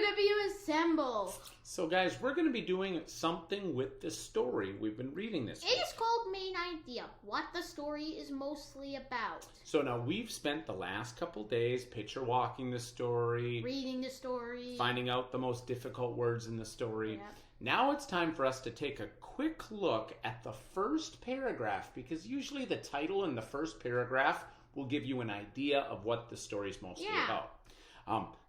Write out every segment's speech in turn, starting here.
W assemble. So guys, we're going to be doing something with this story we've been reading this week. It is called Main Idea, what the story is mostly about. So now we've spent the last couple days picture walking the story, Reading the story, finding out the most difficult words in the story. Yep. Now it's time for us to take a quick look at the first paragraph, because usually the title in the first paragraph will give you an idea of what the story is mostly about.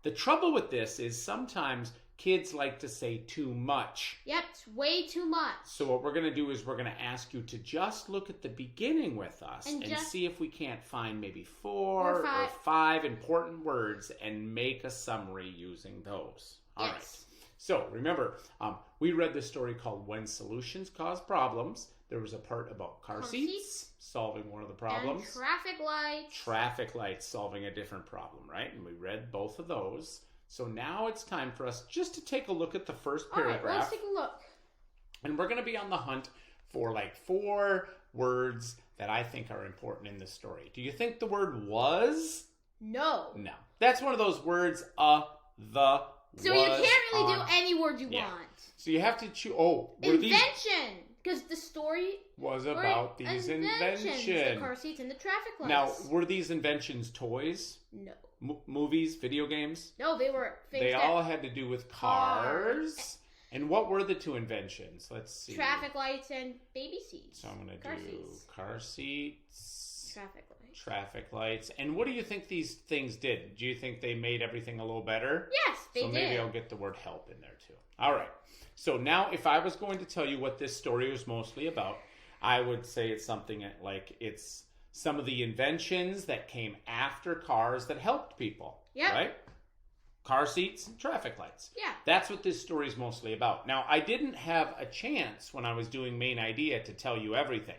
The trouble with this is sometimes kids like to say too much. Yep, it's way too much. So what we're going to do is we're going to ask you to just look at the beginning with us and see if we can't find maybe four or five important words and make a summary using those. All right. So remember, we read this story called When Solutions Cause Problems. There was a part about car seats solving one of the problems. And traffic lights. Traffic lights solving a different problem, right? And we read both of those. So now it's time for us just to take a look at the first paragraph. All right, let's take a look. And we're going to be on the hunt for like 4 words that I think are important in this story. Do you think the word was? No. No. That's one of those words, the, so you can't really do any word you want. So you have to choose. Invention. Because the story was about these inventions. The car seats and the traffic lights. Now, were these inventions toys? No. Movies, video games? No, they were things They all had to do with cars. And what were the 2 inventions? Let's see. Traffic lights and baby seats. So I'm going to do car seats. Traffic lights. And what do you think these things did? Do you think they made everything a little better? Yes, they did. So maybe I'll get the word help in there too. All right. So now if I was going to tell you what this story was mostly about, I would say it's something like it's some of the inventions that came after cars that helped people. Yeah. Right? Car seats and traffic lights. Yeah. That's what this story is mostly about. Now, I didn't have a chance when I was doing Main Idea to tell you everything.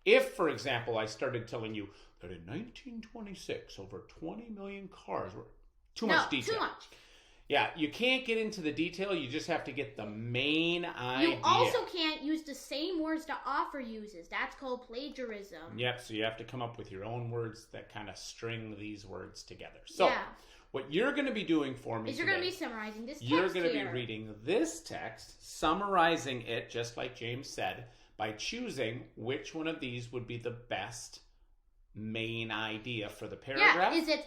If, for example, I started telling you that in 1926, over 20 million cars were much detail. Too much. Yeah, you can't get into the detail. You just have to get the main idea. You also can't use the same words the author uses. That's called plagiarism. Yep, so you have to come up with your own words that kind of string these words together. So, what you're going to be doing for me is you're going to be summarizing this text. You're going to be reading this text, summarizing it, just like James said, by choosing which one of these would be the best main idea for the paragraph. Yeah, is it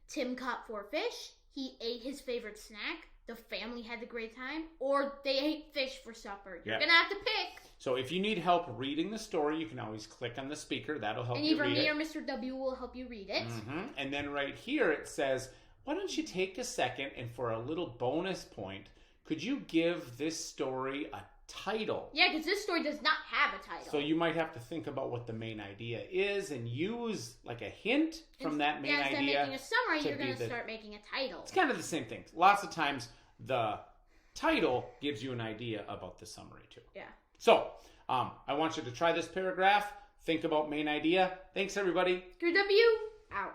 Tim caught 4 fish? He ate his favorite snack. The family had a great time. Or they ate fish for supper. You're going to have to pick. So if you need help reading the story, you can always click on the speaker. That'll help you read it. And either me or Mr. W will help you read it. And then right here it says, why don't you take a second and for a little bonus point, could you give this story a title? Yeah, because this story does not have a title. So you might have to think about what the main idea is and use like a hint from that main idea. Instead of making a summary, you're going to start making a title. It's kind of the same thing. Lots of times the title gives you an idea about the summary too. Yeah. So I want you to try this paragraph. Think about main idea. Thanks everybody. Mr. W, out.